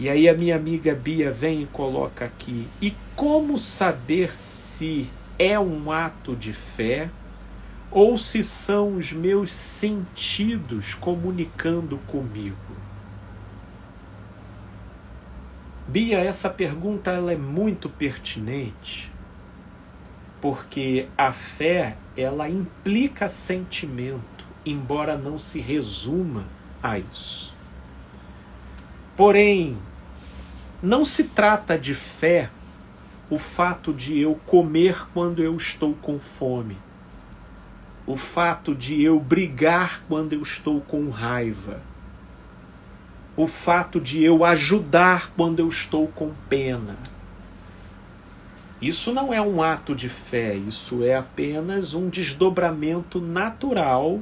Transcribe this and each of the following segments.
E aí a minha amiga Bia vem e coloca aqui: e como saber se é um ato de fé ou se são os meus sentidos comunicando comigo? Bia, essa pergunta ela é muito pertinente, porque a fé ela implica sentimento, embora não se resuma a isso. Porém, não se trata de fé o fato de eu comer quando eu estou com fome, o fato de eu brigar quando eu estou com raiva, o fato de eu ajudar quando eu estou com pena. Isso não é um ato de fé, isso é apenas um desdobramento natural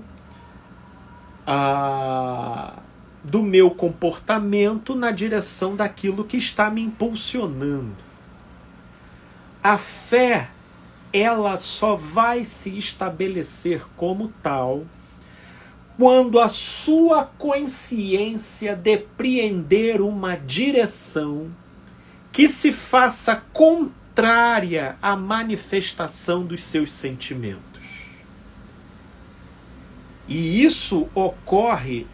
do meu comportamento na direção daquilo que está me impulsionando. A fé, ela só vai se estabelecer como tal quando a sua consciência depreender uma direção que se faça contrária à manifestação dos seus sentimentos. E isso ocorre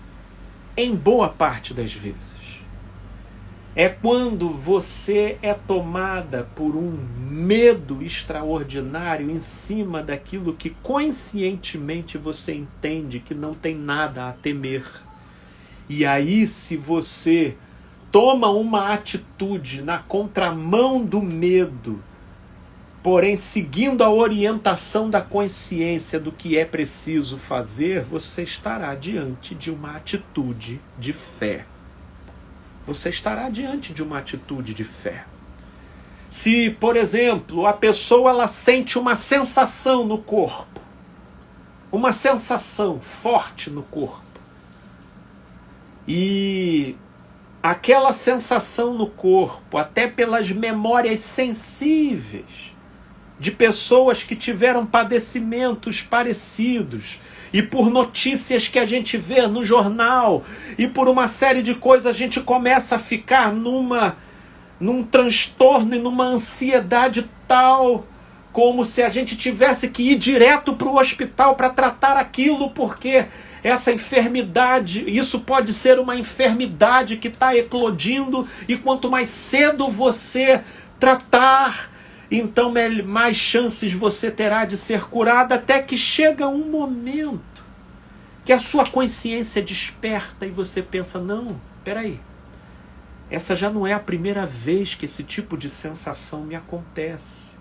em boa parte das vezes. É quando você é tomada por um medo extraordinário em cima daquilo que conscientemente você entende que não tem nada a temer. E aí, se você toma uma atitude na contramão do medo, porém seguindo a orientação da consciência do que é preciso fazer, você estará diante de uma atitude de fé. Você estará diante de uma atitude de fé. Se, por exemplo, a pessoa ela sente uma sensação no corpo, uma sensação forte no corpo, e aquela sensação no corpo, até pelas memórias sensíveis de pessoas que tiveram padecimentos parecidos, e por notícias que a gente vê no jornal, e por uma série de coisas, a gente começa a ficar num transtorno e numa ansiedade tal, como se a gente tivesse que ir direto para o hospital para tratar aquilo, porque essa enfermidade, isso pode ser uma enfermidade que está eclodindo, e quanto mais cedo você tratar, então mais chances você terá de ser curada, até que chega um momento que a sua consciência desperta e você pensa, não, peraí, essa já não é a primeira vez que esse tipo de sensação me acontece.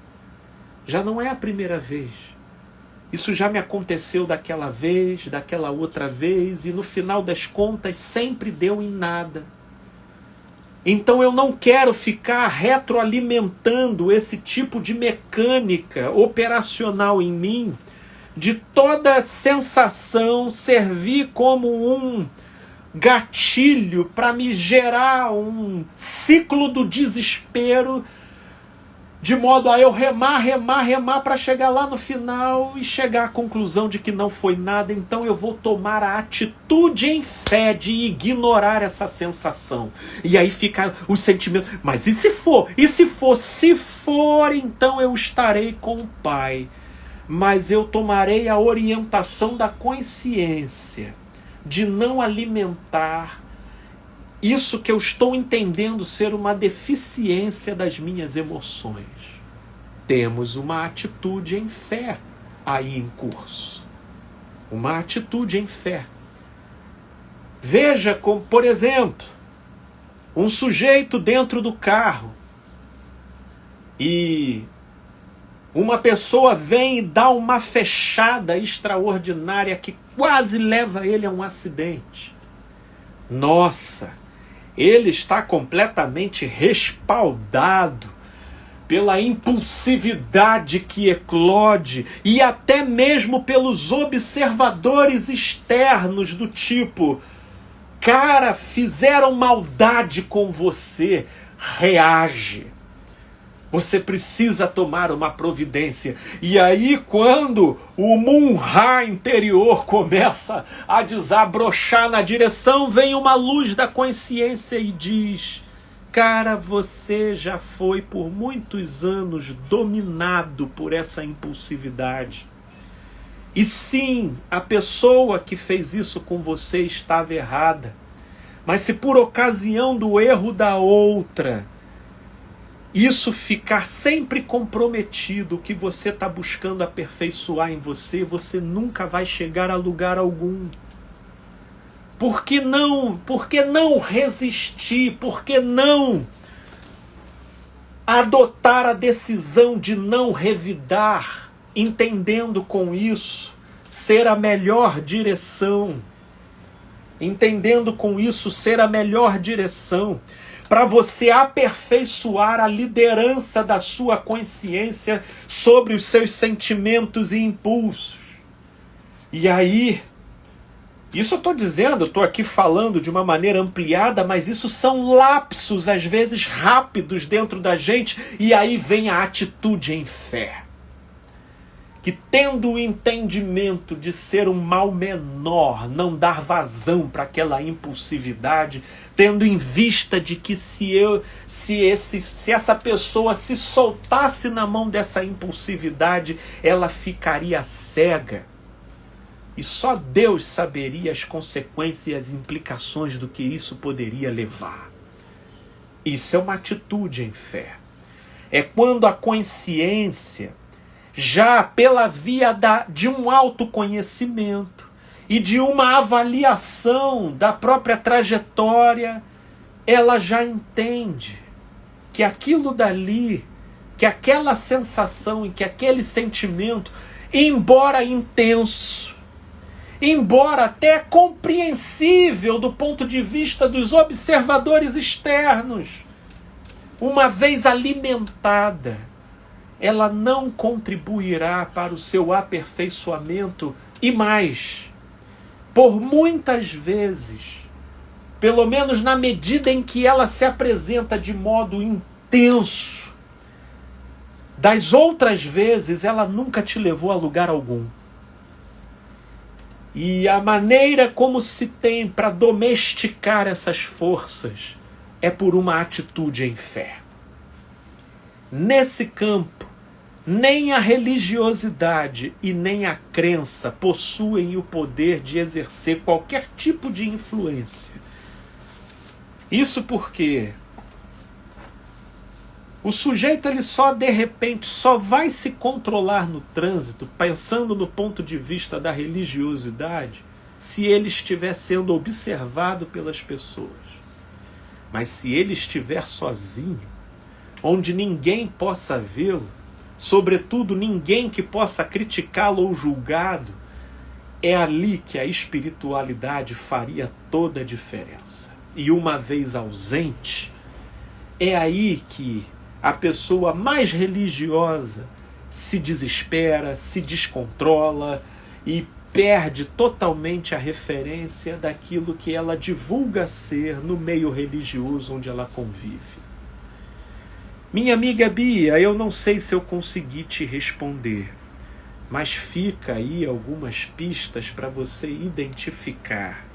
Já não é a primeira vez. Isso já me aconteceu daquela vez, daquela outra vez, e no final das contas sempre deu em nada. Então eu não quero ficar retroalimentando esse tipo de mecânica operacional em mim, de toda sensação servir como um gatilho para me gerar um ciclo do desespero, de modo a eu remar para chegar lá no final e chegar à conclusão de que não foi nada. Então eu vou tomar a atitude em fé de ignorar essa sensação. E aí fica o sentimento, mas e se for? E se for? Se for, então eu estarei com o Pai. Mas eu tomarei a orientação da consciência de não alimentar isso que eu estou entendendo ser uma deficiência das minhas emoções. Temos uma atitude em fé aí em curso. Uma atitude em fé. Veja como, por exemplo, um sujeito dentro do carro e uma pessoa vem e dá uma fechada extraordinária que quase leva ele a um acidente. Nossa! Ele está completamente respaldado pela impulsividade que eclode e até mesmo pelos observadores externos do tipo, cara, fizeram maldade com você, reage. Você precisa tomar uma providência. E aí, quando o Munhá interior começa a desabrochar na direção, vem uma luz da consciência e diz, Cara, você já foi por muitos anos dominado por essa impulsividade. E sim, a pessoa que fez isso com você estava errada. Mas se por ocasião do erro da outra, isso ficar sempre comprometido, o que você está buscando aperfeiçoar em você, você nunca vai chegar a lugar algum. Por que não resistir? Por que não adotar a decisão de não revidar, entendendo com isso ser a melhor direção? Entendendo com isso ser a melhor direção para você aperfeiçoar a liderança da sua consciência sobre os seus sentimentos e impulsos. E aí, isso eu estou dizendo, eu estou aqui falando de uma maneira ampliada, mas isso são lapsos, às vezes rápidos dentro da gente, e aí vem a atitude em fé. Que tendo o entendimento de ser um mal menor, não dar vazão para aquela impulsividade, tendo em vista de que se essa pessoa se soltasse na mão dessa impulsividade, ela ficaria cega. E só Deus saberia as consequências e as implicações do que isso poderia levar. Isso é uma atitude em fé. É quando a consciência, já pela via de um autoconhecimento e de uma avaliação da própria trajetória, ela já entende que aquilo dali, que aquela sensação e que aquele sentimento, embora intenso, embora até compreensível do ponto de vista dos observadores externos, uma vez alimentada, ela não contribuirá para o seu aperfeiçoamento e mais, por muitas vezes, pelo menos na medida em que ela se apresenta de modo intenso, das outras vezes ela nunca te levou a lugar algum. E a maneira como se tem para domesticar essas forças é por uma atitude em fé. Nesse campo, nem a religiosidade e nem a crença possuem o poder de exercer qualquer tipo de influência. Isso porque o sujeito ele só de repente só vai se controlar no trânsito, pensando no ponto de vista da religiosidade, se ele estiver sendo observado pelas pessoas. Mas se ele estiver sozinho, onde ninguém possa vê-lo, sobretudo ninguém que possa criticá-lo ou julgá-lo, é ali que a espiritualidade faria toda a diferença. E uma vez ausente, é aí que a pessoa mais religiosa se desespera, se descontrola e perde totalmente a referência daquilo que ela divulga ser no meio religioso onde ela convive. Minha amiga Bia, eu não sei se eu consegui te responder, mas fica aí algumas pistas para você identificar,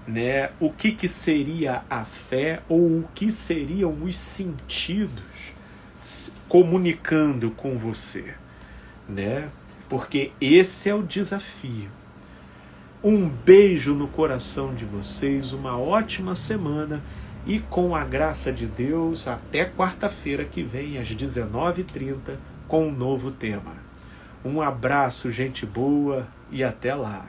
né, o que seria a fé ou o que seriam os sentidos comunicando com você, né? Porque esse é o desafio. Um beijo no coração de vocês, uma ótima semana e com a graça de Deus até quarta-feira que vem às 19h30 com um novo tema. Um abraço, gente boa, e até lá.